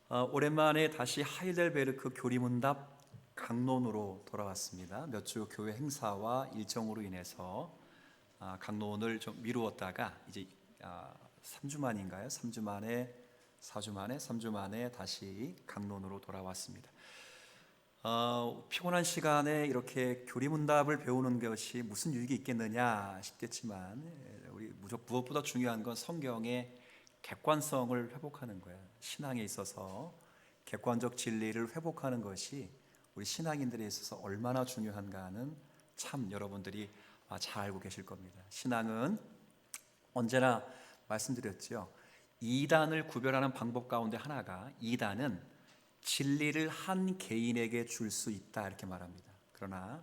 오랜만에 다시 하이델베르크 교리문답 강론으로 돌아왔습니다. 몇 주 교회 행사와 일정으로 인해서 강론을 좀 미루었다가 이제 3주 만인가요? 3주 만에 4주 만에 3주 만에 다시 강론으로 돌아왔습니다. 피곤한 시간에 이렇게 교리문답을 배우는 것이 무슨 유익이 있겠느냐 싶겠지만 우리 무엇보다 중요한 건 성경의 객관성을 회복하는 거예요. 신앙에 있어서 객관적 진리를 회복하는 것이 우리 신앙인들에 있어서 얼마나 중요한가는 참 여러분들이 잘 알고 계실 겁니다. 신앙은 언제나 말씀드렸죠. 이단을 구별하는 방법 가운데 하나가, 이단은 진리를 한 개인에게 줄 수 있다 이렇게 말합니다. 그러나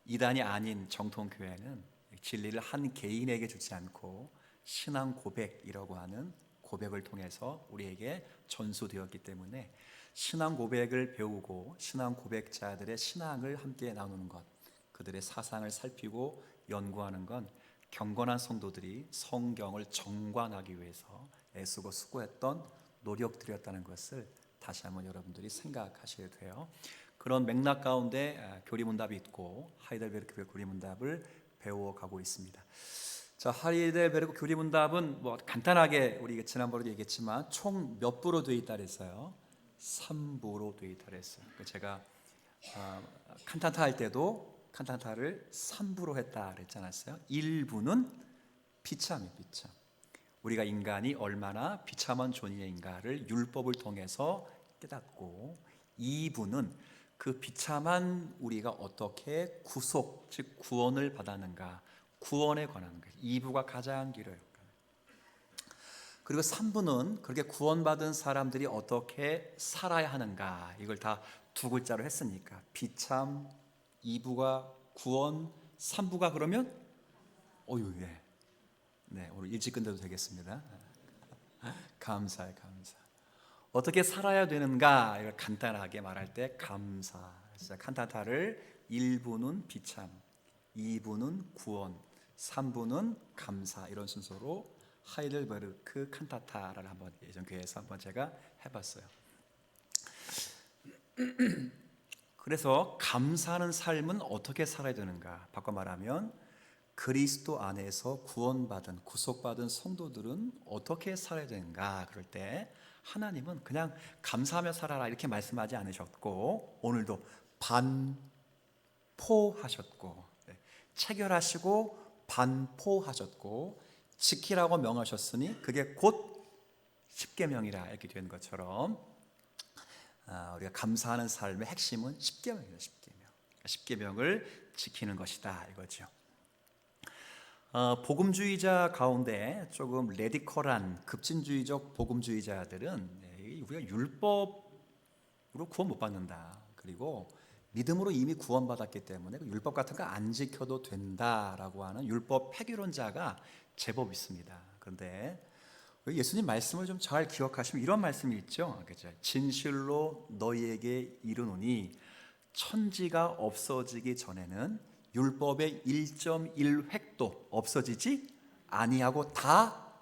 이단이 아닌 정통교회는 진리를 한 개인에게 주지 않고 신앙 고백이라고 하는 고백을 통해서 우리에게 전수되었기 때문에 신앙 고백을 배우고 신앙 고백자들의 신앙을 함께 나누는 것, 그들의 사상을 살피고 연구하는 건 경건한 성도들이 성경을 정관하기 위해서 애쓰고 수고했던 노력들이었다는 것을 다시 한번 여러분들이 생각하셔야 돼요. 그런 맥락 가운데 교리문답이 있고 하이델베르크 교리문답을 배워가고 있습니다. 자, 하이델베르크 교리문답은 간단하게 우리 지난번에도 얘기했지만 총 몇 부로 되어 있다 그랬어요? 3부로 되어 있다 그랬어요. 제가 칸타타 할 때도 칸타타를 3부로 했다 그랬지 않았어요? 1부는 비참이에요, 비참. 우리가 인간이 얼마나 비참한 존재인가를 율법을 통해서 깨닫고, 2부는 그 비참한 우리가 어떻게 구속, 즉 구원을 받았는가, 구원에 관한 거예요. 2부가 가장 길어요. 그리고 3부는 그렇게 구원받은 사람들이 어떻게 살아야 하는가, 이걸 다 두 글자로 했으니까 비참, 2부가 구원, 3부가 그러면 네, 오늘 일찍 끝내도 되겠습니다. 감사해, 감사. 어떻게 살아야 되는가 이걸 간단하게 말할 때 감사. 칸타타를 1부는 비참, 2부는 구원, 3부는 감사, 이런 순서로 하이델베르크 칸타타를 한번 예전 교회에서 한번 제가 해봤어요. 그래서 감사하는 삶은 어떻게 살아야 되는가? 바꿔 말하면 그리스도 안에서 구원받은, 구속받은 성도들은 어떻게 살아야 되는가? 그럴 때 하나님은 그냥 감사하며 살아라 이렇게 말씀하지 않으셨고, 오늘도 반포하셨고, 체결하시고 반포하셨고, 지키라고 명하셨으니 그게 곧 십계명이라 이렇게 된 것처럼 우리가 감사하는 삶의 핵심은 십계명이에요. 십계명을 지키는 것이다 이거죠. 복음주의자 가운데 조금 레디컬한 급진주의적 복음주의자들은 우리가 율법으로 구원 못 받는다, 그리고 믿음으로 이미 구원받았기 때문에 율법 같은 거 안 지켜도 된다라고 하는 율법 폐기론자가 제법 있습니다. 그런데 예수님 말씀을 좀 잘 기억하시면 이런 말씀이 있죠. 그렇죠? 진실로 너희에게 이르노니 천지가 없어지기 전에는 율법의 1.1획도 없어지지 아니하고 다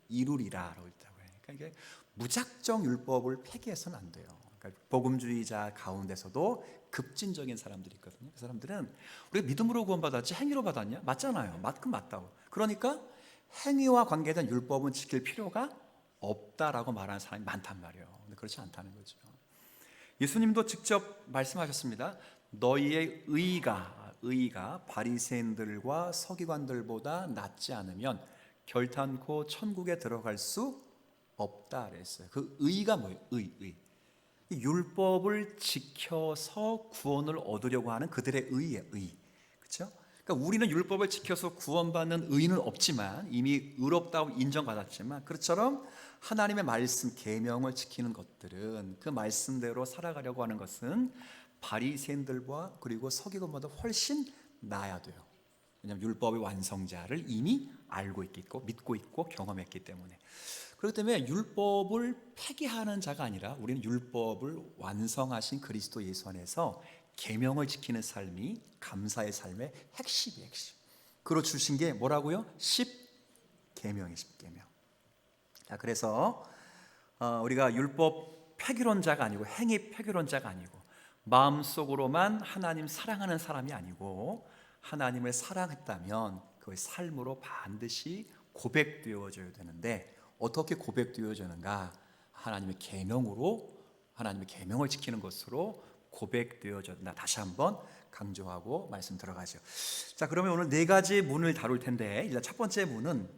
이루리라라고 있다고 해요. 그러니까 이게 무작정 율법을 폐기해서는 안 돼요. 그러니까 복음주의자 가운데서도 급진적인 사람들이 있거든요. 그 사람들은 우리가 믿음으로 구원받았지 행위로 받았냐? 맞잖아요. 맞다고. 그러니까 행위와 관계된 율법은 지킬 필요가 없다라고 말하는 사람이 많단 말이에요. 근데 그렇지 않다는 거죠. 예수님도 직접 말씀하셨습니다. 너희의 의가 바리새인들과 서기관들보다 낫지 않으면 결탄코 천국에 들어갈 수 없다 그랬어요. 그 의가 뭐예요? 의. 율법을 지켜서 구원을 얻으려고 하는 그들의 의예요. 그렇죠? 그러니까 우리는 율법을 지켜서 구원받는 의는 없지만 이미 의롭다고 인정받았지만, 그것처럼 하나님의 말씀 계명을 지키는 것들은, 그 말씀대로 살아가려고 하는 것은 바리새인들과 그리고 서기관보다 훨씬 나아야 돼요. 왜냐하면 율법의 완성자를 이미 알고 있고 믿고 있고 경험했기 때문에. 그렇기 때문에 율법을 폐기하는 자가 아니라 우리는 율법을 완성하신 그리스도 예수 안에서 계명을 지키는 삶이 감사의 삶의 핵심이에요. 핵심. 그로 주신 게 뭐라고요? 십계명이에요. 십계명. 자, 그래서 우리가 율법 폐기론자가 아니고 행위 폐기론자가 아니고 마음속으로만 하나님 사랑하는 사람이 아니고 하나님을 사랑했다면 그의 삶으로 반드시 고백되어져야 되는데 어떻게 고백되어지는가? 하나님의 계명으로, 하나님의 계명을 지키는 것으로 고백되어졌다. 다시 한번 강조하고 말씀 들어가죠. 자, 그러면 오늘 네 가지 문을 다룰 텐데 일단 첫 번째 문은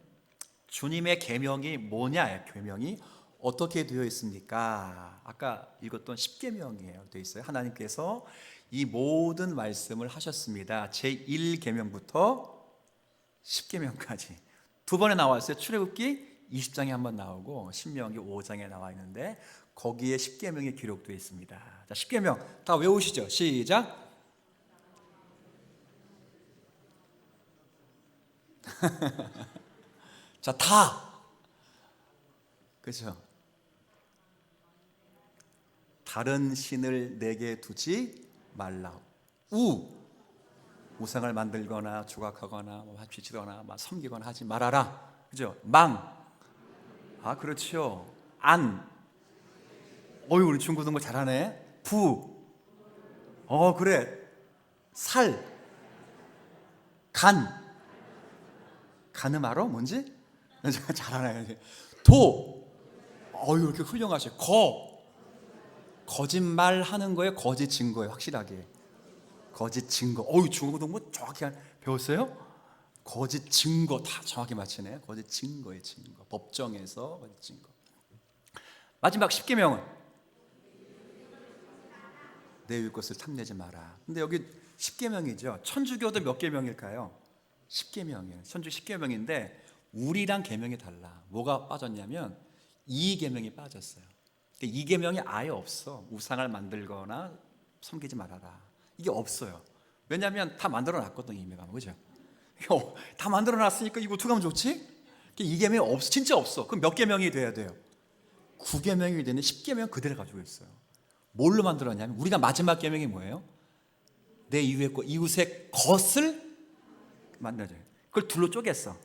주님의 계명이 뭐냐? 계명이 어떻게 되어 있습니까? 아까 읽었던 십계명이에요. 되어 있어요. 하나님께서 이 모든 말씀을 하셨습니다. 제1계명부터 10계명까지 두 번에 나왔어요. 출애굽기 20장에 한 번 나오고 신명기 5장에 나와 있는데 거기에 10계명이 기록되어 있습니다. 자, 10계명 다 외우시죠? 시작. 자, 다. 그렇죠? 다른 신을 내게 두지 말라. 우상을 만들거나 조각하거나 합치거나 섬기거나 하지 말아라. 그죠? 그렇죠. 우리 중고등부 잘하네. 그래. 간음 알아? 뭔지? 잘하네. 이렇게 훌륭하셔. 거짓말 하는 거에 거짓 증거에 확실하게. 거짓 증거. 중고등부 정확히 배웠어요? 거짓 증거 다 정확히 맞히네. 거짓 증거의 증거. 법정에서 거짓 증거. 마지막 10계명은 내 이웃 것을 탐내지 마라. 근데 여기 10계명이죠. 천주교도 몇 계명일까요? 10계명이에요. 천주 10계명인데 우리랑 계명이 달라. 뭐가 빠졌냐면 2계명이 빠졌어요. 2계명이 아예 없어. 우상을 만들거나 섬기지 말아라. 이게 없어요. 왜냐하면 다 만들어 놨거든 이미. 그죠? 다 만들어 놨으니까 이거 어떻게 하면 좋지? 2계명이 없어. 진짜 없어. 그럼 몇 계명이 돼야 돼요? 9계명이 되는 10계명 그대로 가지고 있어요. 뭘로 만들었냐면 우리가 마지막 계명이 뭐예요? 내 이웃의 것을 만들어줘요. 그걸 둘로 쪼갰어.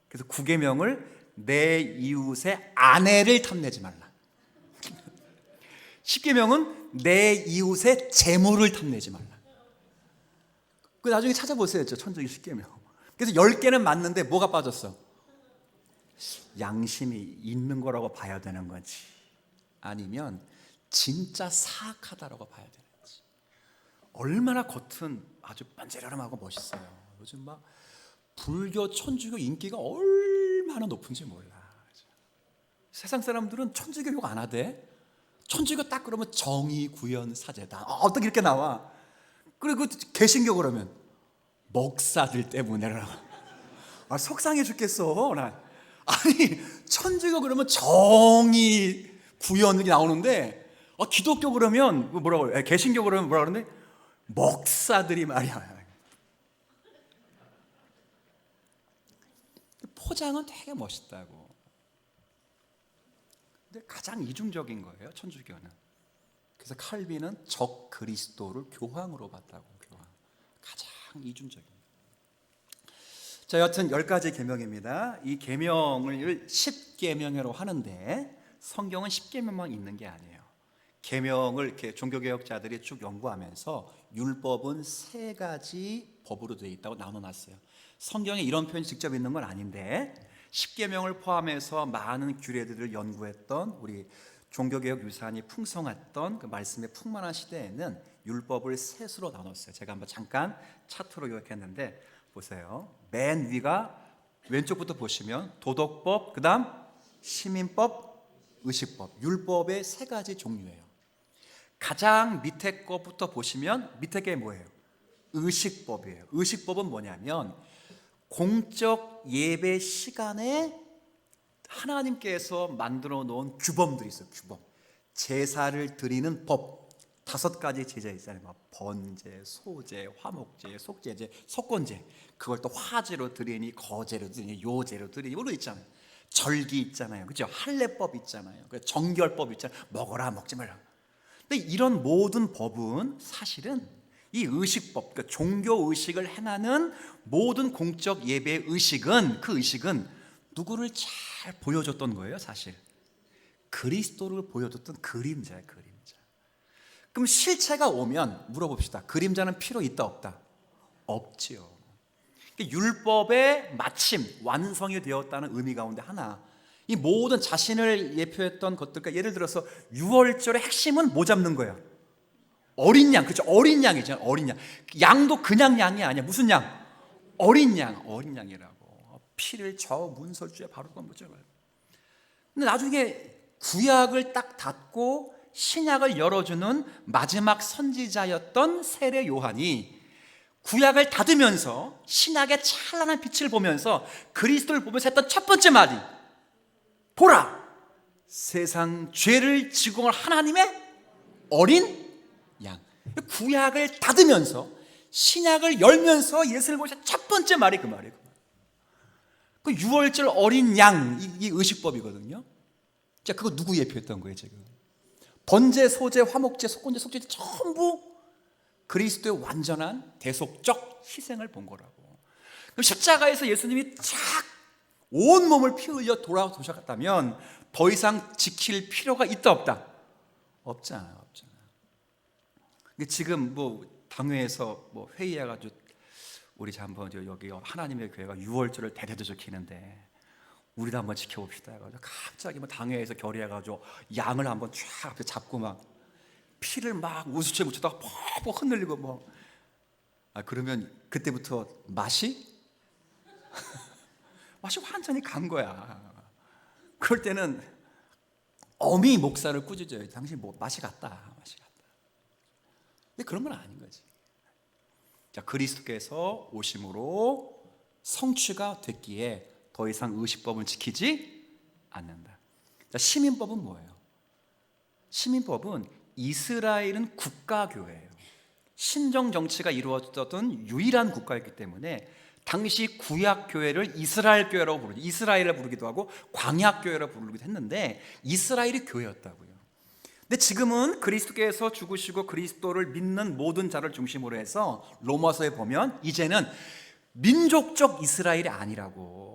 그래서 9계명을 내 이웃의 아내를 탐내지 말라. 10계명은 내 이웃의 재물을 탐내지 말라. 그 나중에 찾아보세요. 천주교 10계명. 그래서 10개는 맞는데 뭐가 빠졌어? 양심이 있는 거라고 봐야 되는 건지 아니면 진짜 사악하다라고 봐야 되는지. 얼마나 겉은 아주 반지름하고 멋있어요. 요즘 막 불교, 천주교 인기가 얼마나 높은지 몰라. 세상 사람들은 천주교 욕 안 하대. 천주교 딱 그러면 정의, 구현, 사제다. 어떻게 이렇게 나와? 그리고 개신교 그러면 목사들 때문에라. 속상해 죽겠어. 아니 천주교 그러면 정의, 구현이 나오는데 기독교 그러면 뭐라고? 개신교 그러면 뭐라 그러는데 목사들이 말이야. 포장은 되게 멋있다고. 근데 가장 이중적인 거예요, 천주교는. 그래서 칼빈은 적 그리스도를 교황으로 봤다고. 교황. 가장 이중적인. 자, 여튼 10가지 계명입니다. 이 계명을 10계명으로 하는데 성경은 10계명만 있는 게 아니에요. 계명을 이렇게 종교개혁자들이 쭉 연구하면서 율법은 3가지 법으로 되어 있다고 나눠놨어요. 성경에 이런 표현이 직접 있는 건 아닌데 10계명을 포함해서 많은 규례들을 연구했던 우리 종교개혁 유산이 풍성했던 그 말씀의 풍만한 시대에는 율법을 3수로 나눴어요. 제가 한번 잠깐 차트로 요약했는데 보세요. 맨 위가 왼쪽부터 보시면 도덕법, 그 다음 시민법, 의식법. 율법의 3가지 종류예요. 가장 밑에 것부터 보시면 밑에 게 뭐예요? 의식법이에요. 의식법은 뭐냐면 공적 예배 시간에 하나님께서 만들어 놓은 규범들이 있어요. 규범. 제사를 드리는 법 5가지 제자 있잖아요. 번제, 소제, 화목제, 속제제, 속건제. 그걸 또 화제로 드리니, 거제로 드리니, 요제로 드리니, 이런 거 있잖아요. 절기 있잖아요. 그죠? 할례법 있잖아요. 정결법 있잖아요. 먹어라, 먹지 말라. 근데 이런 모든 법은 사실은 이 의식법, 그러니까 종교 의식을 행하는 모든 공적 예배 의식은 그 의식은 누구를 잘 보여줬던 거예요, 사실. 그리스도를 보여줬던 그림자야, 그림자. 그럼 실체가 오면 물어봅시다. 그림자는 필요 있다 없다? 없지요. 율법의 마침 완성이 되었다는 의미 가운데 하나, 이 모든 자신을 예표했던 것들, 그러니까 예를 들어서 유월절의 핵심은 뭐 잡는 거야? 어린 양, 그렇죠? 어린 양이잖아, 어린 양. 양도 그냥 양이 아니야. 무슨 양? 어린 양, 어린 양이라고. 피를 저 문설주에 바르고 뭐죠? 근데 나중에 구약을 딱 닫고 신약을 열어주는 마지막 선지자였던 세례 요한이 구약을 닫으면서 신약의 찬란한 빛을 보면서 그리스도를 보면서 했던 첫 번째 말이, 보라, 세상 죄를 지고 온 하나님의 어린 양. 구약을 닫으면서 신약을 열면서 예수를 보면서 첫 번째 말이 그 말이에요. 그 유월절 어린 양, 이 의식법이거든요. 자, 그거 누구 예표했던 거예요 지금? 번제, 소제, 화목제, 속건제, 속죄제 전부 그리스도의 완전한 대속적 희생을 본 거라고. 그럼 십자가에서 예수님이 쫙 온몸을 피 흘려 돌아오셨다면 더 이상 지킬 필요가 있다 없다? 없잖아요, 없잖아요. 근데 지금 뭐 당회에서 뭐 회의해가지고 우리 한번 여기 하나님의 교회가 유월절을 대대로 지키는데 우리도 한번 지켜봅시다 해가지고 갑자기 뭐 당회에서 결의해가지고 양을 한번 쫙 앞에 잡고 막 피를 막 우수채 묻혀다가 퍽퍽 흔들리고 뭐. 그러면 그때부터 맛이 완전히 간 거야. 그럴 때는 어미 목사를 꾸짖어요. 당신 뭐 맛이 갔다, 맛이 갔다. 근데 그런 건 아닌 거지. 자, 그리스도께서 오심으로 성취가 됐기에 더 이상 의식법을 지키지 않는다. 자, 시민법은 뭐예요? 시민법은 이스라엘은 국가교회예요. 신정 정치가 이루어졌던 유일한 국가였기 때문에 당시 구약교회를 이스라엘 교회라고 부르죠. 이스라엘을 부르기도 하고 광야교회라고 부르기도 했는데 이스라엘이 교회였다고요. 근데 지금은 그리스도께서 죽으시고 그리스도를 믿는 모든 자를 중심으로 해서 로마서에 보면 이제는 민족적 이스라엘이 아니라고.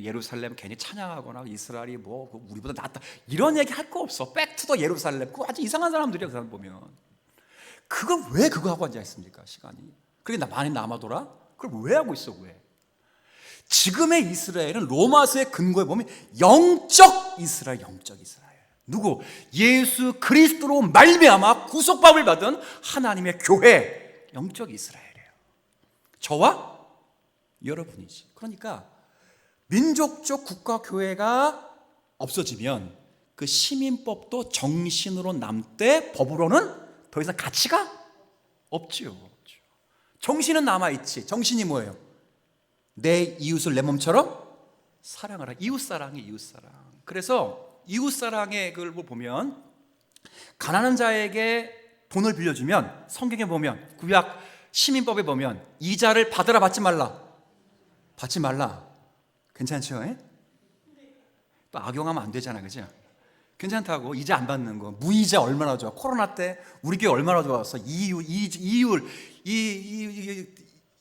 예루살렘 괜히 찬양하거나 이스라엘이 뭐 우리보다 낫다 이런 얘기 할 거 없어. 백투더 예루살렘. 그거 아주 이상한 사람들이야, 그 사람 보면. 그걸 왜 그거 하고 앉아있습니까, 시간이? 그게 많이 남아돌아? 그걸 왜 하고 있어, 왜? 지금의 이스라엘은 로마서의 근거에 보면 영적 이스라엘, 영적 이스라엘. 누구? 예수 그리스도로 말미암아 구속받을 받은 하나님의 교회, 영적 이스라엘이에요. 저와 여러분이지. 그러니까 민족적 국가 교회가 없어지면 그 시민법도 정신으로 남되 법으로는 더 이상 가치가 없지요. 정신은 남아있지. 정신이 뭐예요? 내 이웃을 내 몸처럼 사랑하라. 이웃사랑이 이웃사랑. 그래서 이웃사랑의 그걸 보면 가난한 자에게 돈을 빌려주면 성경에 보면 구약 시민법에 보면 이자를 받으라 받지 말라? 받지 말라. 괜찮죠? 에? 또 악용하면 안 되잖아, 그죠? 괜찮다고. 이자 안 받는 거. 무이자 얼마나 좋아. 코로나 때 우리 교회 얼마나 좋았어. 이율이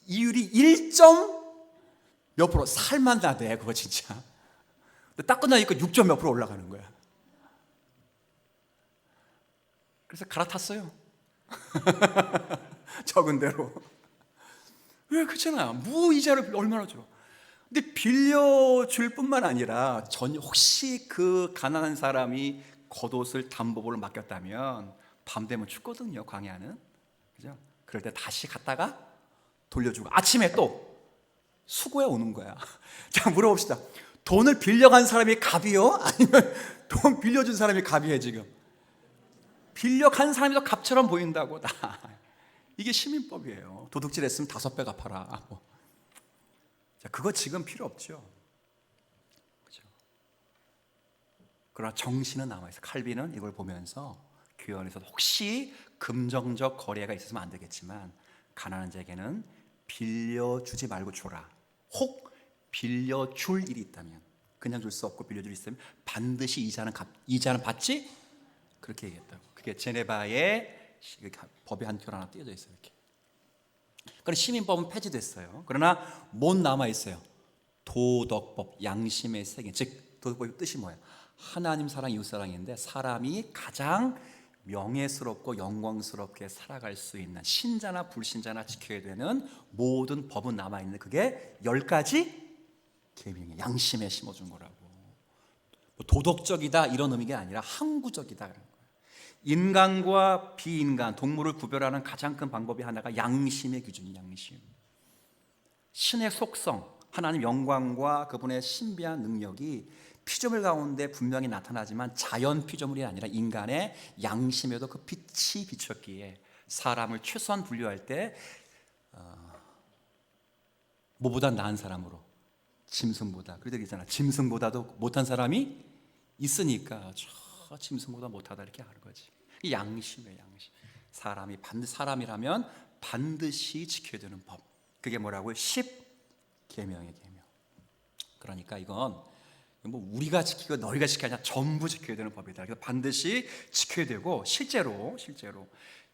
1점 몇 프로. 살만 나대 그거 진짜. 딱 끝나니까 6점 몇 프로 올라가는 거야. 그래서 갈아탔어요. 적은 대로. 왜? 그렇잖아. 무이자를 얼마나 줘. 근데 빌려줄 뿐만 아니라 혹시 그 가난한 사람이 겉옷을 담보를 맡겼다면 밤 되면 춥거든요, 광야는. 그죠? 그럴 때 다시 갔다가 돌려주고 아침에 또 수고해 오는 거야. 자, 물어봅시다. 돈을 빌려간 사람이 갑이요? 아니면 돈 빌려준 사람이 갑이에요, 지금? 빌려간 사람이 더 갑처럼 보인다고. 이게 시민법이에요. 도둑질 했으면 5배 갚아라. 자, 그거 지금 필요 없죠. 그렇죠? 그러나 정신은 남아있어요. 칼빈은 이걸 보면서 교회 안에서 혹시 금전적 거래가 있으면 안 되겠지만 가난한 자에게는 빌려주지 말고 줘라. 혹 빌려줄 일이 있다면, 그냥 줄 수 없고 빌려줄 일이 있으면 반드시 이자는 받지? 그렇게 얘기했다고. 그게 제네바의 법의 한 줄 하나 띄어져 있어요, 이렇게. 그래서 시민법은 폐지됐어요. 그러나 못 남아 있어요. 도덕법, 양심의 세계. 즉 도덕법의 뜻이 뭐예요? 하나님 사랑, 이웃 사랑인데 사람이 가장 명예스럽고 영광스럽게 살아갈 수 있는 신자나 불신자나 지켜야 되는 모든 법은 남아있는 그게 10가지 계명이에요. 양심에 심어준 거라고. 뭐 도덕적이다 이런 의미가 아니라 항구적이다 그런 거예요. 인간과 비인간, 동물을 구별하는 가장 큰 방법이 하나가 양심의 기준이에요. 양심. 신의 속성, 하나님 영광과 그분의 신비한 능력이 피조물 가운데 분명히 나타나지만 자연 피조물이 아니라 인간의 양심에도 그 빛이 비쳤기에 사람을 최소한 분류할 때 뭐보다 나은 사람으로, 짐승보다. 그래도 있잖아, 짐승보다도 못한 사람이 있으니까 저 짐승보다 못하다 이렇게 하는 거지. 양심이에요. 양심. 사람이라면 반드시 지켜야 되는 법. 그게 뭐라고요? 10계명의 계명. 그러니까 이건 뭐 우리가 지키고 너희가 지켜야 아니라 전부 지켜야 되는 법이다. 그래서 반드시 지켜야 되고 실제로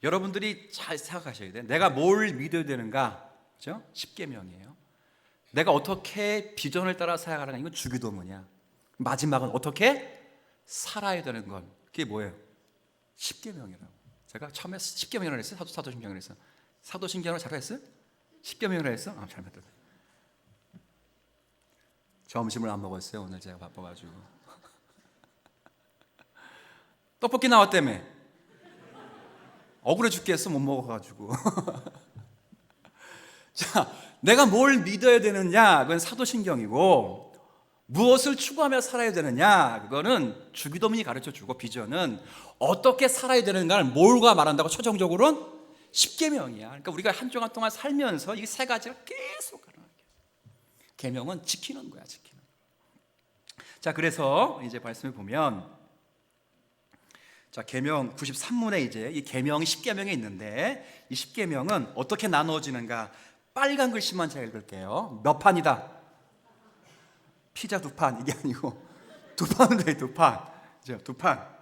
여러분들이 잘 생각하셔야 돼. 내가 뭘 믿어야 되는가? 그죠? 10계명이에요. 내가 어떻게 비전을 따라 살아가는가? 이건 주기도문이야. 마지막은 어떻게 살아야 되는 건 그게 뭐예요? 10계명이라고. 제가 처음에 10계명이라고 했어요. 사도신경을 했어요. 사도신경을 잘했어요? 10계명이라고 했어? 잘못했다. 점심을 안 먹었어요. 오늘 제가 바빠가지고. 떡볶이 나왔다며. 억울해 죽겠어. 못 먹어가지고. 자, 내가 뭘 믿어야 되느냐? 그건 사도신경이고, 무엇을 추구하며 살아야 되느냐? 그거는 주기도문이 가르쳐주고, 비전은 어떻게 살아야 되는가를 뭘과 말한다고 최종적으로는 10계명이야. 그러니까 우리가 한 주간 동안 살면서 이 세 가지를 계속 가르쳐. 계명은 지키는 거야, 지키는. 자, 그래서 이제 말씀을 보면, 자, 계명 93문에 이제 이 계명이 10계명에 있는데 이 10계명은 어떻게 나누어지는가? 빨간 글씨만 제가 읽을게요. 몇 판이다? 피자 2판 이게 아니고 2판은 돼, 2판. 그죠? 2판.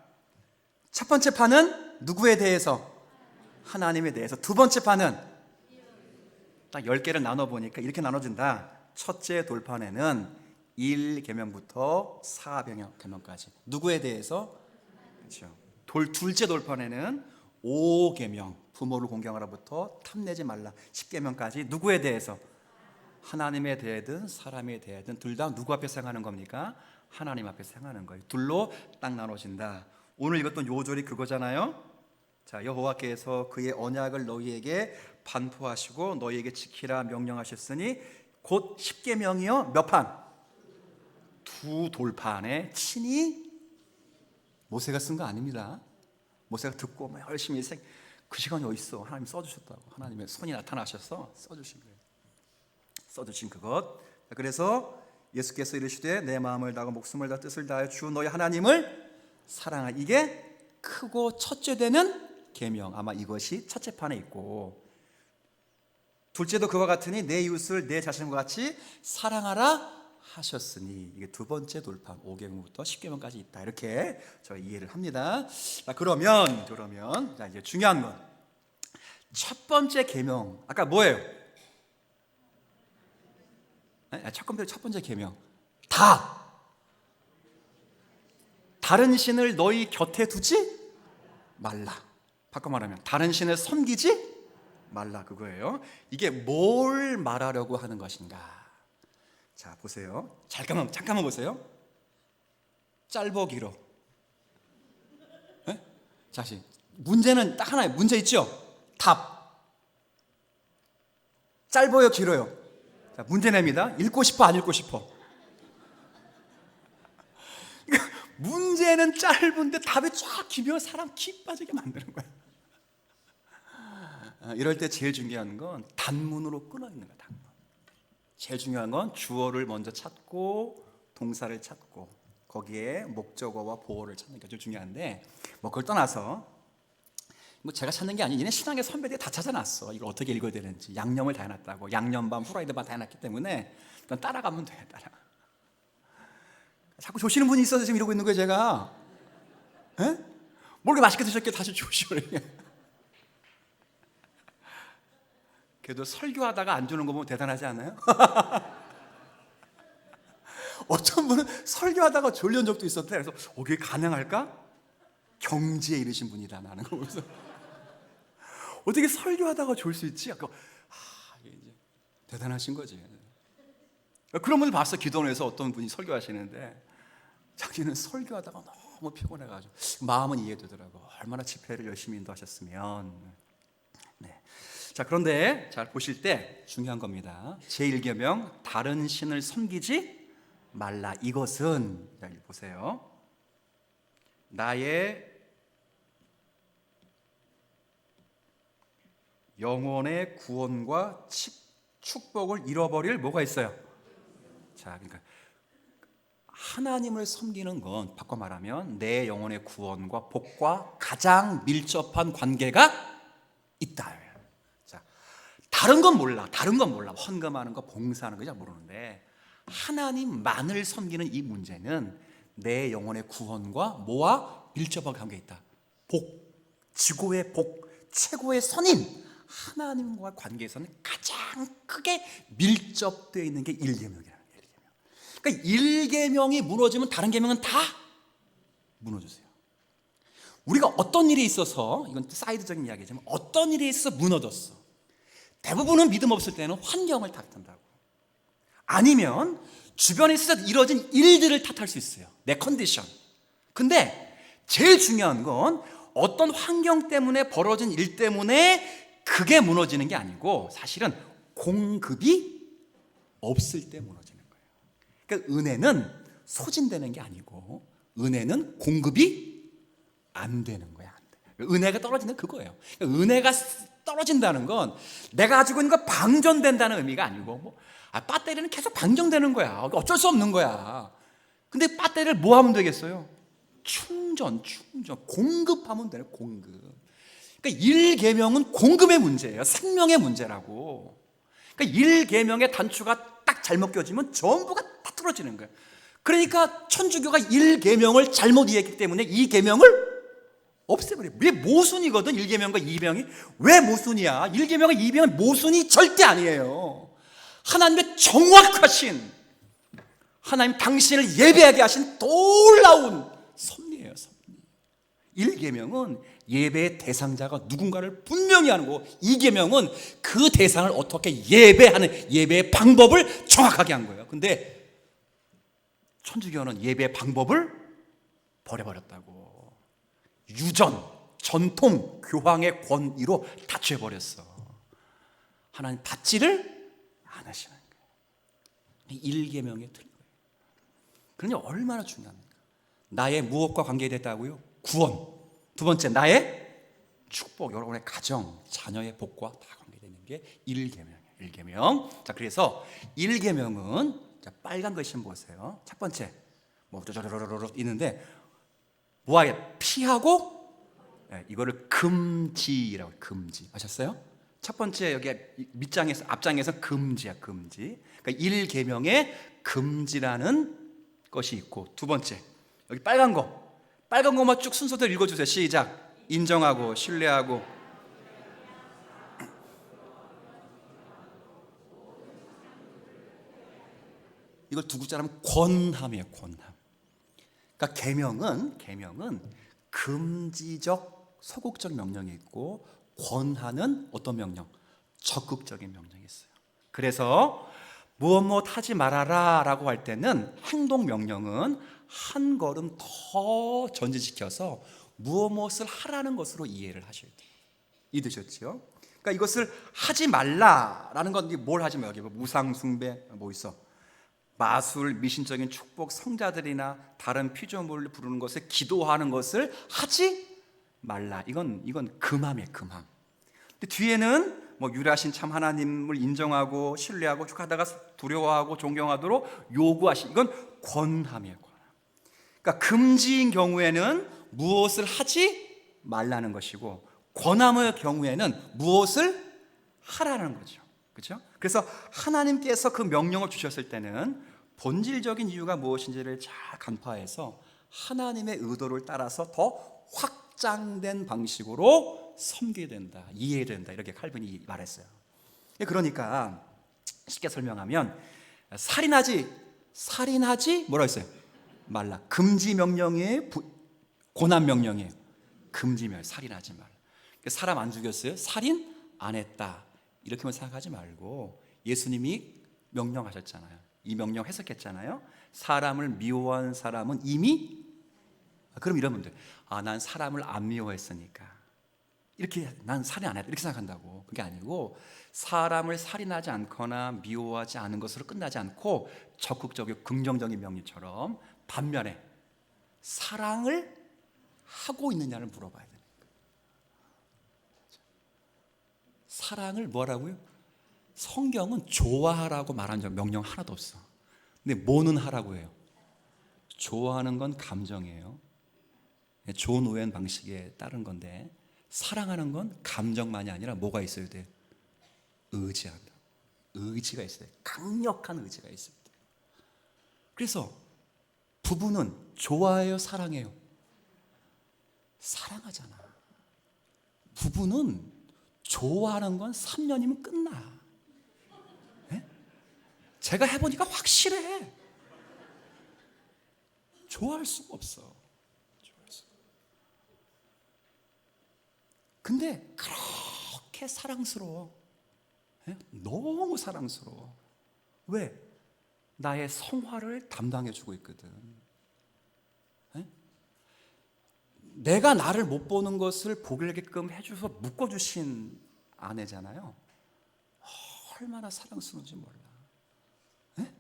첫 번째 판은 누구에 대해서? 하나님에 대해서. 두 번째 판은 딱 10개를 나눠 보니까 이렇게 나눠진다. 첫째 돌판에는 1계명부터 4계명까지. 누구에 대해서? 그렇죠. 둘째 돌판에는 5계명, 부모를 공경하라부터 탐내지 말라 10계명까지. 누구에 대해서? 하나님에 대하든 사람에 대하든 둘 다 누구 앞에서 행하는 겁니까? 하나님 앞에서 행하는 거예요. 둘로 딱 나눠진다. 오늘 읽었던 요절이 그거잖아요. 자, 여호와께서 그의 언약을 너희에게 반포하시고 너희에게 지키라 명령하셨으니 곧 10계명이요 몇 판? 2돌판에 친히 모세가 쓴 거 아닙니다. 모세가 듣고 막 열심히 그 시간이 어디 있어? 하나님 써주셨다고. 하나님의 손이 나타나셔서 써주신 거예요. 써주신 그것. 그래서 예수께서 이르시되 내 마음을 다하고 목숨을 다 뜻을 다하여 주 너희 하나님을 사랑하. 이게 크고 첫째 되는 계명. 아마 이것이 첫째 판에 있고, 둘째도 그와 같으니 내 이웃을 내 자신과 같이 사랑하라 하셨으니, 이게 두 번째 돌판 5계명부터 10계명까지 있다. 이렇게 저 이해를 합니다. 자, 그러면 자, 이제 중요한 건 첫 번째 계명. 아까 뭐예요? 첫 번째 계명. 다른 신을 너희 곁에 두지 말라. 바꿔 말하면 다른 신을 섬기지 말라, 그거예요. 이게 뭘 말하려고 하는 것인가? 자, 보세요. 잠깐만 보세요. 짧어 길어. 자신. 문제는 딱 하나예요. 문제 있죠? 답. 짧아요, 길어요? 자, 문제 냅니다. 읽고 싶어, 안 읽고 싶어? 문제는 짧은데 답이 쫙 길면 사람 기 빠지게 만드는 거야. 이럴 때 제일 중요한 건 단문으로 끊어 있는 거야. 단문. 제일 중요한 건 주어를 먼저 찾고 동사를 찾고 거기에 목적어와 보어를 찾는 게 제일 중요한데, 뭐 그걸 떠나서 뭐 제가 찾는 게 아니고 얘네 신앙의 선배들이 다 찾아놨어. 이걸 어떻게 읽어야 되는지. 양념을 다 해놨다고. 양념반, 후라이드 반 다 해놨기 때문에 그냥 따라가면 돼. 자꾸 조시는 분이 있어서 지금 이러고 있는 거예요, 제가. 뭘 이렇게 맛있게 드셨게 다시 조시오래. 그래도 설교하다가 안 주는 거 보면 대단하지 않아요? 어떤 분은 설교하다가 졸려온 적도 있었대. 그래서 그게 가능할까? 경지에 이르신 분이다 나는 거 보면서 어떻게 설교하다가 졸 수 있지? 아까 이게 이제 대단하신 거지. 그런 분을 봤어. 기도원에서 어떤 분이 설교하시는데 자기는 설교하다가 너무 피곤해가지고 마음은 이해되더라고. 얼마나 집회를 열심히 인도하셨으면. 네. 자, 그런데 잘 보실 때 중요한 겁니다. 제1계명 다른 신을 섬기지 말라. 이것은 여기 보세요. 나의 영혼의 구원과 축복을 잃어버릴 뭐가 있어요? 자, 그러니까 하나님을 섬기는 건 바꿔 말하면 내 영혼의 구원과 복과 가장 밀접한 관계가 있다. 자, 다른 건 몰라. 헌금하는 거, 봉사하는 거 잘 모르는데 하나님만을 섬기는 이 문제는 내 영혼의 구원과 뭐와 밀접한 관계가 있다. 복, 지고의 복, 최고의 선인 하나님과 관계에서는 가장 크게 밀접되어 있는 게 1계명이라는 거예요. 그러니까 1계명이 무너지면 다른 계명은 다 무너지세요. 우리가 어떤 일이 있어서, 이건 사이드적인 이야기지만 어떤 일이 있어서 무너졌어. 대부분은 믿음 없을 때는 환경을 탓한다고, 아니면 주변에 있어서 이루어진 일들을 탓할 수 있어요. 내 컨디션. 근데 제일 중요한 건 어떤 환경 때문에 벌어진 일 때문에 그게 무너지는 게 아니고 사실은 공급이 없을 때 무너지는 거예요. 그러니까 은혜는 소진되는 게 아니고 은혜는 공급이 안 되는 거야. 안 돼. 은혜가 떨어지는 그거예요. 그러니까 은혜가 떨어진다는 건 내가 가지고 있는 거 방전된다는 의미가 아니고 배터리는 계속 방전되는 거야. 어쩔 수 없는 거야. 근데 배터리를 뭐 하면 되겠어요? 충전, 공급하면 되는 공급. 그러니까 1계명은 공급의 문제예요. 생명의 문제라고. 그러니까 1계명의 단추가 딱 잘못 껴지면 전부가 다 틀어지는 거예요. 그러니까 천주교가 1계명을 잘못 이해했기 때문에 2계명을 없애버려요. 왜 모순이거든. 1계명과 2계명이 왜 모순이야? 1계명과 2계명은 모순이 절대 아니에요. 하나님의 정확하신, 하나님 당신을 예배하게 하신 놀라운 섭리예요. 섭리. 1계명은 예배의 대상자가 누군가를 분명히 하는 거고 2계명은 그 대상을 어떻게 예배하는 예배의 방법을 정확하게 한 거예요. 근데 천주교는 예배의 방법을 버려버렸다고. 유전, 전통, 교황의 권위로 다 죄버렸어. 하나님 받지를 안 하시는 거예요. 1계명에 틀린 거예요. 그러니 얼마나 중요합니까? 나의 무엇과 관계됐다고요? 구원. 두 번째, 나의 축복, 여러분의 가정, 자녀의 복과 다 관계되는 게 1계명이에요. 1계명. 자, 그래서 1계명은 빨간 글씨 보세요. 첫 번째, 뭐 쪼쪼쪼쪼 있는데 뭐하게 피하고, 이거를 금지라고. 금지 아셨어요? 첫 번째 여기 밑장에서 앞장에서 금지야. 금지. 그러니까 1계명에 금지라는 것이 있고, 두 번째 여기 빨간 거만 쭉 순서대로 읽어주세요. 시작. 인정하고 신뢰하고 이걸 두 글자라면 권함이에요. 권함. 그러니까 계명은 금지적 소극적 명령이 있고 권하는 어떤 명령? 적극적인 명령이 있어요. 그래서 무엇 하지 말아라 라고 할 때는 행동 명령은 한 걸음 더 전진시켜서 무엇을 하라는 것으로 이해를 하셔야 돼요. 이해되셨죠? 그러니까 이것을 하지 말라라는 건 뭘 하지 말고, 무상 숭배 뭐 있어? 마술, 미신적인 축복, 성자들이나 다른 피조물을 부르는 것을, 기도하는 것을 하지 말라. 이건 금함이에요. 금함. 근데 뒤에는 뭐 유일하신 참 하나님을 인정하고 신뢰하고 축하다가 두려워하고 존경하도록 요구하신, 이건 권함이에요. 권함. 그러니까 금지인 경우에는 무엇을 하지 말라는 것이고 권함의 경우에는 무엇을 하라는 거죠. 그렇죠? 그래서 하나님께서 그 명령을 주셨을 때는 본질적인 이유가 무엇인지를 잘 간파해서 하나님의 의도를 따라서 더 확장된 방식으로 섬기게 된다, 이해해야 된다, 이렇게 칼빈이 말했어요. 그러니까 쉽게 설명하면 살인하지 살인하지 뭐라 했어요? 말라. 금지 명령이에요? 고난 명령이에요? 금지명. 살인하지 말라. 사람 안 죽였어요? 살인 안 했다. 이렇게만 생각하지 말고 예수님이 명령하셨잖아요. 이 명령 해석했잖아요. 사람을 미워한 사람은 이미, 그럼 이러면 돼. 난 사람을 안 미워했으니까 이렇게 난 살인 안 했다 이렇게 생각한다고. 그게 아니고 사람을 살인하지 않거나 미워하지 않은 것으로 끝나지 않고 적극적이고 긍정적인 명리처럼 반면에 사랑을 하고 있느냐를 물어봐야 돼요. 사랑을 뭐라고요? 성경은 좋아하라고 말한 적 명령 하나도 없어. 근데 뭐는 하라고 해요? 좋아하는 건 감정이에요. 존 오웬 방식에 따른 건데, 사랑하는 건 감정만이 아니라 뭐가 있어야 돼? 의지한다. 의지가 있어야 돼. 강력한 의지가 있어야 돼. 그래서 부부는 좋아해요, 사랑해요? 사랑하잖아. 부부는 좋아하는 건 3년이면 끝나. 네? 제가 해보니까 확실해. 좋아할 수가 없어. 근데 그렇게 사랑스러워. 네? 너무 사랑스러워. 왜? 나의 성화를 담당해주고 있거든. 네? 내가 나를 못 보는 것을 보게끔 해줘서 묶어주신 아내잖아요. 얼마나 사랑스러운지 몰라. 네?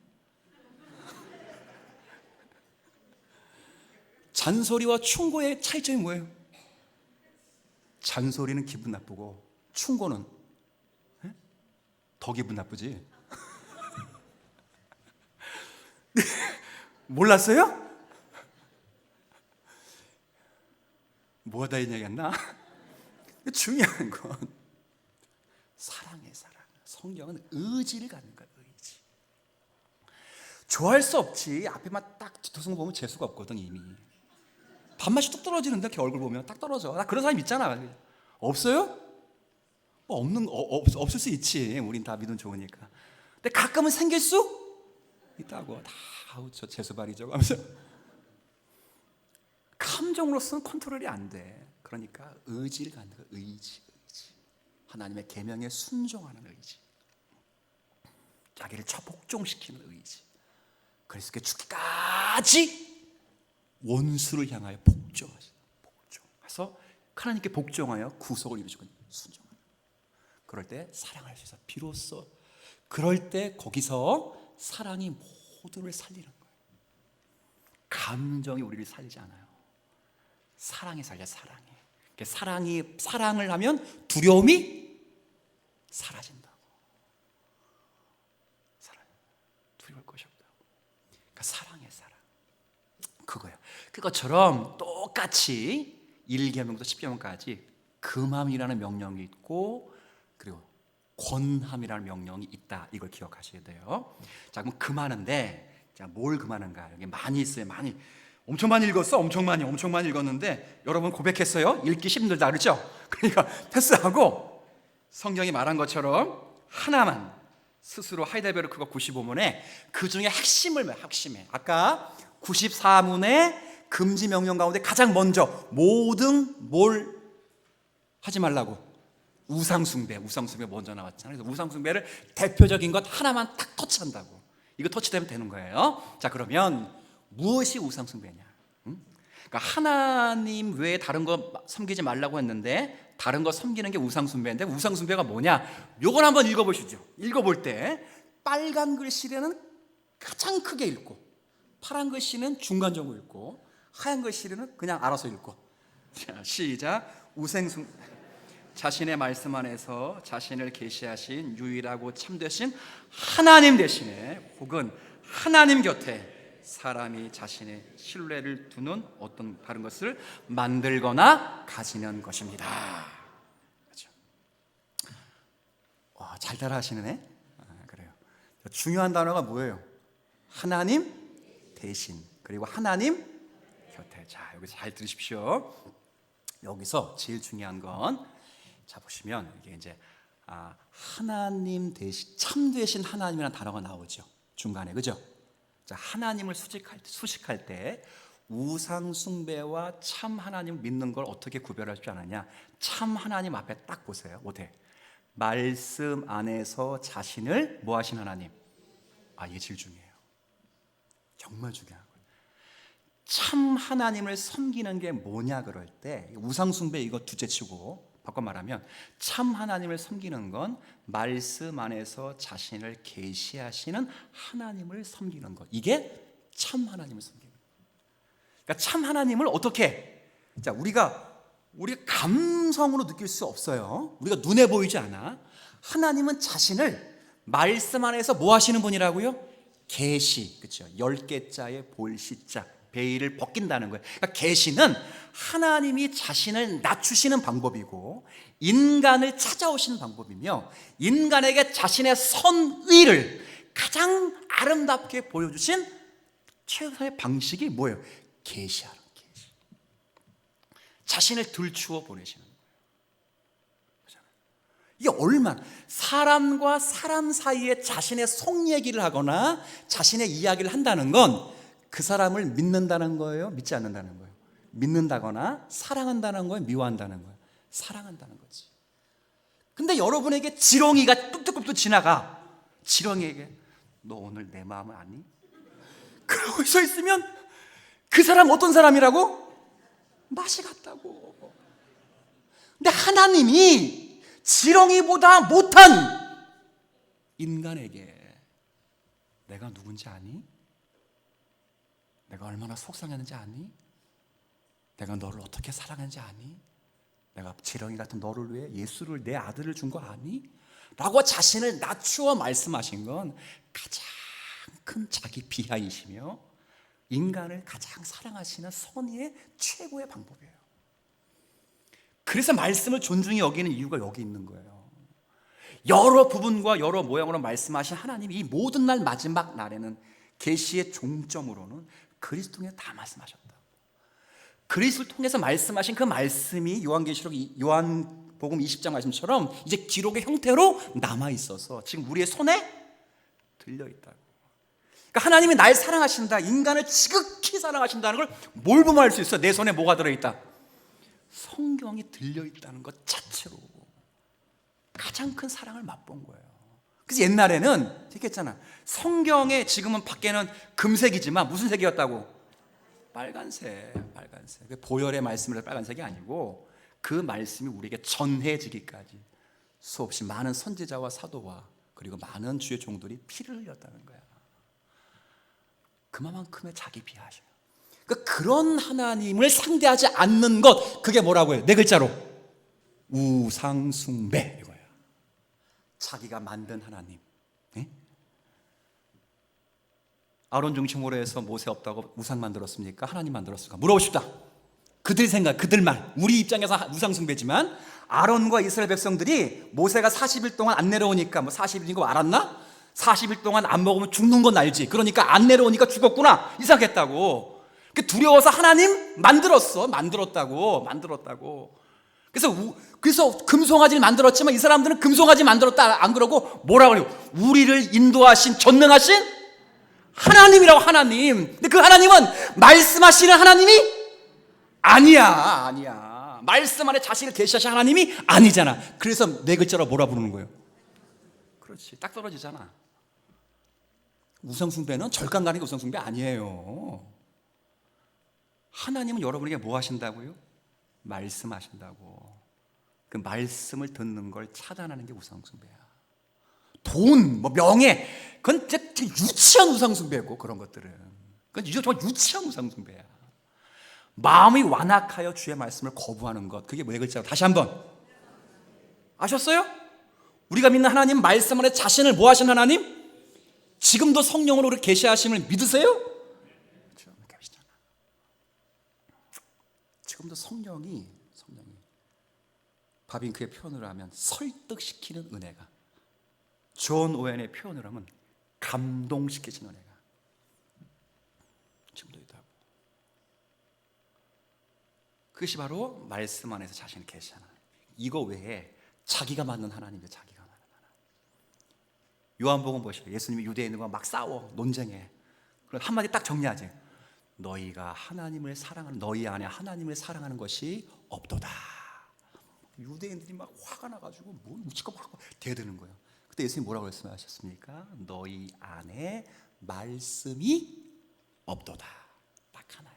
잔소리와 충고의 차이점이 뭐예요? 잔소리는 기분 나쁘고 충고는 더 기분 나쁘지. 몰랐어요? 뭐하다 얘기했나? 중요한 건 사랑의 사랑. 성경은 의지를 갖는 거야. 의지. 좋아할 수 없지. 앞에만 딱 뒤통수 보면 재수가 없거든. 이미 밥맛이 뚝 떨어지는데 걔 얼굴 보면 딱 떨어져. 나 그런 사람 있잖아. 없어요? 뭐 없을 수 있지. 우린 다 믿음 좋으니까. 근데 가끔은 생길 수 있다고. 다 저 재수발이죠 하면서. 감정으로서는 컨트롤이 안 돼. 그러니까 의지를 갖는 거야. 의지. 하나님의 계명에 순종하는 의지. 자기를 복종시키는 의지. 그래서 그 죽기까지 원수를 향하여 복종하시다. 복종해서 하나님께 복종하여 구속을 이루시고 순종하는. 그럴 때 사랑할 수 있어. 비로소 그럴 때 거기서 사랑이 모두를 살리는 거예요. 감정이 우리를 살리지 않아요. 사랑이 살려. 사랑을 하면 두려움이 사라진다고. 두려울 것이 없다고. 그러니까 사랑의 사랑. 그거예요. 그것처럼 똑같이 1계명부터 10계명까지 금함이라는 명령이 있고 그리고 권함이라는 명령이 있다. 이걸 기억하셔야 돼요. 자, 그럼 금하는데 자, 뭘 금하는가? 여기 많이 있어요. 엄청 많이 읽었어. 엄청 많이 읽었는데 여러분 고백했어요. 읽기 힘들다 그렇죠? 그러니까 패스하고 성경이 말한 것처럼 하나만 스스로 하이델베르크가 95문에 그 중에 핵심해. 아까 94문의 금지 명령 가운데 가장 먼저 모든 뭘 하지 말라고? 우상숭배 먼저 나왔잖아요. 그래서 우상숭배를 대표적인 것 하나만 딱 터치한다고. 이거 터치되면 되는 거예요. 자, 그러면 무엇이 우상숭배냐? 그러니까 하나님 외에 다른 거 섬기지 말라고 했는데 다른 거 섬기는 게 우상숭배인데 우상숭배가 뭐냐? 요걸 한번 읽어보시죠. 읽어볼 때 빨간 글씨는 가장 크게 읽고 파란 글씨는 중간적으로 읽고 하얀 글씨는 그냥 알아서 읽고. 자, 시작. 자신의 말씀 안에서 자신을 계시하신 유일하고 참되신 하나님 대신에 혹은 하나님 곁에 사람이 자신의 신뢰를 두는 어떤 다른 것을 만들거나 가지는 것입니다. 그렇죠? 잘 따라하시네. 그래요. 중요한 단어가 뭐예요? 하나님 대신 그리고 하나님 곁에. 자, 여기서 잘 들으십시오. 여기서 제일 중요한 건 자 보시면 이게 이제 하나님 대신 참 되신 하나님이라는 단어가 나오죠. 중간에 그죠? 자 자, 하나님을 수식할 때 우상 숭배와 참 하나님 믿는 걸 어떻게 구별할 줄 아느냐? 참 하나님 앞에 딱 보세요. 어때? 말씀 안에서 자신을 뭐 하신 하나님? 이게 제일 중요해요. 정말 중요한 거예요. 참 하나님을 섬기는 게 뭐냐 그럴 때 우상 숭배 이거 둘째치고 바꿔 말하면 참 하나님을 섬기는 건 말씀 안에서 자신을 계시하시는 하나님을 섬기는 것. 이게 참 하나님을 섬기는 거예요. 그러니까 참 하나님을 어떻게? 자, 우리가 감성으로 느낄 수 없어요. 우리가 눈에 보이지 않아. 하나님은 자신을 말씀 안에서 뭐 하시는 분이라고요? 계시, 그렇죠? 10개자의 볼시자, 베일을 벗긴다는 거예요. 그러니까 계시는 하나님이 자신을 낮추시는 방법이고 인간을 찾아오시는 방법이며 인간에게 자신의 선의를 가장 아름답게 보여주신 최선의 방식이 뭐예요? 계시하는 계시. 자신을 들추어 보내시는 거예요. 이게 얼마나 사람과 사람 사이에 자신의 속 얘기를 하거나 자신의 이야기를 한다는 건 그 사람을 믿는다는 거예요? 믿지 않는다는 거예요? 믿는다거나 사랑한다는 거예요? 미워한다는 거예요? 사랑한다는 거지. 근데 여러분에게 지렁이가 뚝뚝뚝뚝 지나가. 지렁이에게 너 오늘 내 마음을 아니? 그러고 서 있으면 그 사람 어떤 사람이라고? 맛이 같다고. 근데 하나님이 지렁이보다 못한 인간에게 내가 누군지 아니? 내가 얼마나 속상했는지 아니? 내가 너를 어떻게 사랑했는지 아니? 내가 지렁이 같은 너를 위해 예수를 내 아들을 준 거 아니? 라고 자신을 낮추어 말씀하신 건 가장 큰 자기 비하이시며 인간을 가장 사랑하시는 선의의 최고의 방법이에요. 그래서 말씀을 존중히 여기는 이유가 여기 있는 거예요. 여러 부분과 여러 모양으로 말씀하신 하나님이 이 모든 날 마지막 날에는 계시의 종점으로는 그리스도 통해 다 말씀하셨다. 그리스도를 통해서 말씀하신 그 말씀이 요한복음 20장 말씀처럼 이제 기록의 형태로 남아 있어서 지금 우리의 손에 들려 있다고. 그러니까 하나님이 날 사랑하신다, 인간을 지극히 사랑하신다는 걸 뭘 보면 알 수 있어? 내 손에 뭐가 들어 있다? 성경이 들려 있다는 것 자체로 가장 큰 사랑을 맛본 거예요. 그래서 옛날에는 이렇게 했잖아. 성경에 지금은 밖에는 금색이지만 무슨 색이었다고? 빨간색. 보혈의 말씀을 빨간색이 아니고 그 말씀이 우리에게 전해지기까지 수없이 많은 선지자와 사도와 그리고 많은 주의 종들이 피를 흘렸다는 거야. 그만큼의 자기 비하셔요. 그러니까 그런 하나님을 상대하지 않는 것, 그게 뭐라고 해요? 네 글자로 우상숭배 이거야. 자기가 만든 하나님. 네? 아론 중심으로 해서 모세 없다고 우상 만들었습니까? 하나님 만들었습니까? 물어봅시다. 그들 생각, 그들만. 우리 입장에서 우상숭배지만 아론과 이스라엘 백성들이 모세가 40일 동안 안 내려오니까 40일인 거 알았나? 40일 동안 안 먹으면 죽는 건 알지. 그러니까 안 내려오니까 죽었구나. 이상했다고. 두려워서 하나님 만들었다고. 그래서 금송아지를 만들었지만 이 사람들은 금송아지 만들었다 안 그러고 뭐라고 그래요? 우리를 인도하신 전능하신 하나님이라고. 하나님. 근데 그 하나님은 말씀하시는 하나님이 아니야. 말씀 안에 자신을 계시하신 하나님이 아니잖아. 그래서 네 글자로 뭐라 부르는 거예요? 그렇지. 딱 떨어지잖아. 우상숭배는 절간 가는 게 우상숭배 아니에요. 하나님은 여러분에게 뭐 하신다고요? 말씀하신다고. 그 말씀을 듣는 걸 차단하는 게 우상숭배야. 돈, 명예, 그건 진짜 유치한 우상숭배고 그런 것들은. 그건 정말 유치한 우상숭배야. 마음이 완악하여 주의 말씀을 거부하는 것, 그게 네 글자로 다시 한번 아셨어요? 우리가 믿는 하나님 말씀 안에 자신을 뭐 하신 하나님? 지금도 성령으로 우리 계시하심을 믿으세요? 그렇죠. 계시잖아. 지금도 성령이 바빙크의 표현으로 하면 설득시키는 은혜가, 존 오웬의 표현으로 하면 감동시키는 은혜가 지금도 있다고. 그것이 바로 말씀 안에서 자신을 계시하는, 이거 외에 자기가 만든 하나님이죠. 자기가 만든 하나님. 요한복음 보시고 예수님이 유대인들과 막 싸워, 논쟁해. 그럼 한마디 딱 정리하지. 너희가 하나님을 사랑하는, 너희 안에 하나님을 사랑하는 것이 없도다. 유대인들이 막 화가 나가지고 뭐 묻히고 막 대드는 거예요. 그때 예수님이 뭐라고 말씀하셨습니까? 너희 안에 말씀이 없도다. 딱 하나야.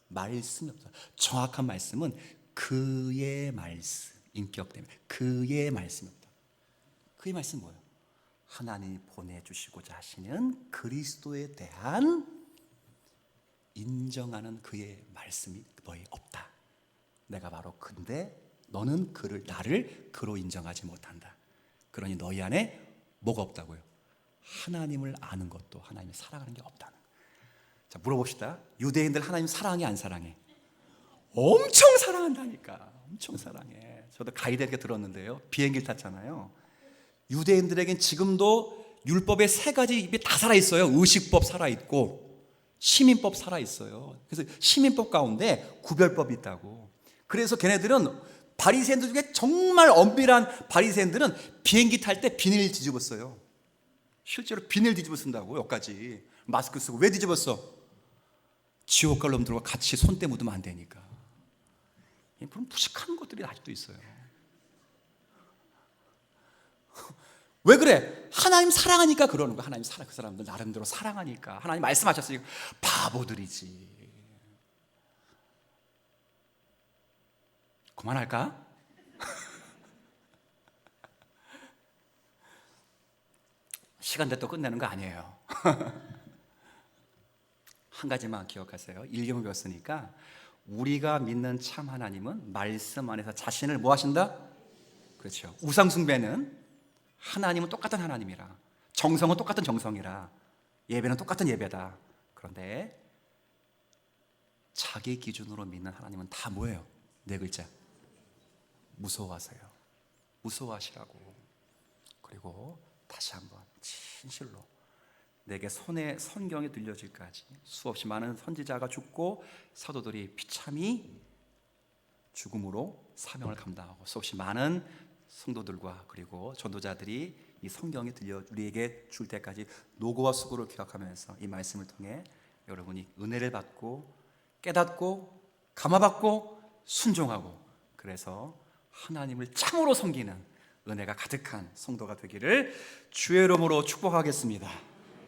말씀이 없다. 정확한 말씀은 그의 말씀, 인격 때문에 그의 말씀이 없다. 그의 말씀 뭐예요? 하나님이 보내주시고자 하시는 그리스도에 대한 인정하는 그의 말씀이 너희 없다. 내가 바로 근데 너는 나를 그로 인정하지 못한다. 그러니 너희 안에 뭐가 없다고요? 하나님을 아는 것도 하나님을 사랑하는 게 없다는 거예요. 자, 물어봅시다. 유대인들 하나님 사랑해 안 사랑해? 엄청 사랑한다니까. 엄청 사랑해. 저도 가이드에게 들었는데요. 비행기를 탔잖아요. 유대인들에겐 지금도 율법의 세 가지 입이 다 살아있어요. 의식법 살아있고 시민법 살아있어요. 그래서 시민법 가운데 구별법이 있다고. 그래서 걔네들은 바리새인들 중에 정말 엄밀한 바리새인들은 비행기 탈 때 비닐 뒤집어 써요. 실제로 비닐 뒤집어 쓴다고. 여기까지 마스크 쓰고. 왜 뒤집어 써? 지옥 갈 놈들과 같이 손때 묻으면 안 되니까. 그런 무식한 것들이 아직도 있어요. 왜 그래? 하나님 사랑하니까 그러는 거야. 하나님 사랑, 그 사람들 나름대로 사랑하니까. 하나님 말씀하셨으니까. 바보들이지. 그만할까? 시간 됐다 끝내는 거 아니에요. 한 가지만 기억하세요. 일경을 배웠으니까 우리가 믿는 참 하나님은 말씀 안에서 자신을 뭐 하신다? 그렇죠. 우상 숭배는 하나님은 똑같은 하나님이라, 정성은 똑같은 정성이라, 예배는 똑같은 예배다. 그런데 자기 기준으로 믿는 하나님은 다 뭐예요? 네 글자. 무서워하세요. 무서워하시라고. 그리고 다시 한번 진실로 내게 손에 성경이 들려질까지 수없이 많은 선지자가 죽고 사도들이 비참히 죽음으로 사명을 감당하고 수없이 많은 성도들과 그리고 전도자들이 이 성경이 우리에게 줄 때까지 노고와 수고를 기억하면서 이 말씀을 통해 여러분이 은혜를 받고 깨닫고 감화받고 순종하고 그래서 하나님을 참으로 섬기는 은혜가 가득한 성도가 되기를 주의 이름으로 축복하겠습니다.